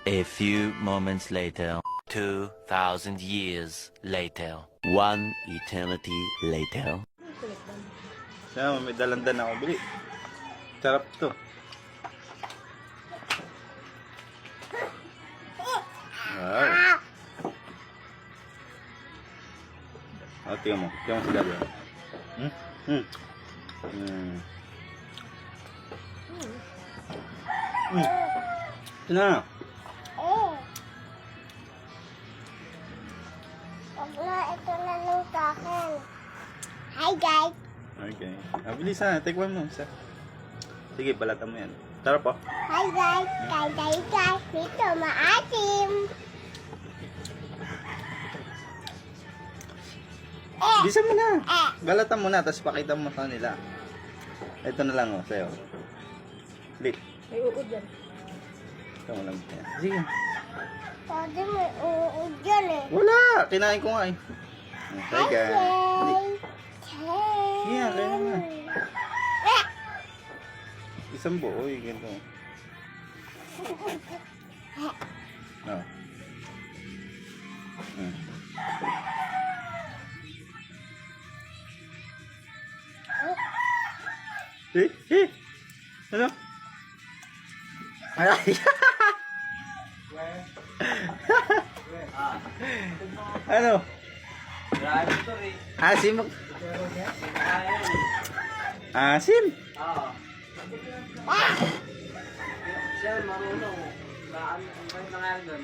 A few moments later. 2,000 years later. One eternity later. Siya, may dalandan ako. Bili. Sarap to. Wow. Oh, tingnan mo. Tingnan mo si Daddy. Hmm? Hmm. Hmm. Hmm. Ito na. Ito na lang sa akin. Hi guys! Okay. Bilis na. Tikman mo. Isa. Sige, balatan mo yan. Tara po. Hi guys! Guys! Dito maasim! Bilisan mo na. Balatan mo na, tapos pakita mo sa nila. Ito na lang, oh, sa'yo. Lit. May uod yan. Ito mo lang. Yan. Sige. Pwede may uod dyan eh. Wala. Kinain ko nga eh. Hi guys. Lit. Hey! Yeah, kaya na. Isang buo eh, ganito. Oh. Hmm. Ano? Ay! Ano? Asim mo. Asim? Siya marunong. Ano nangyari doon?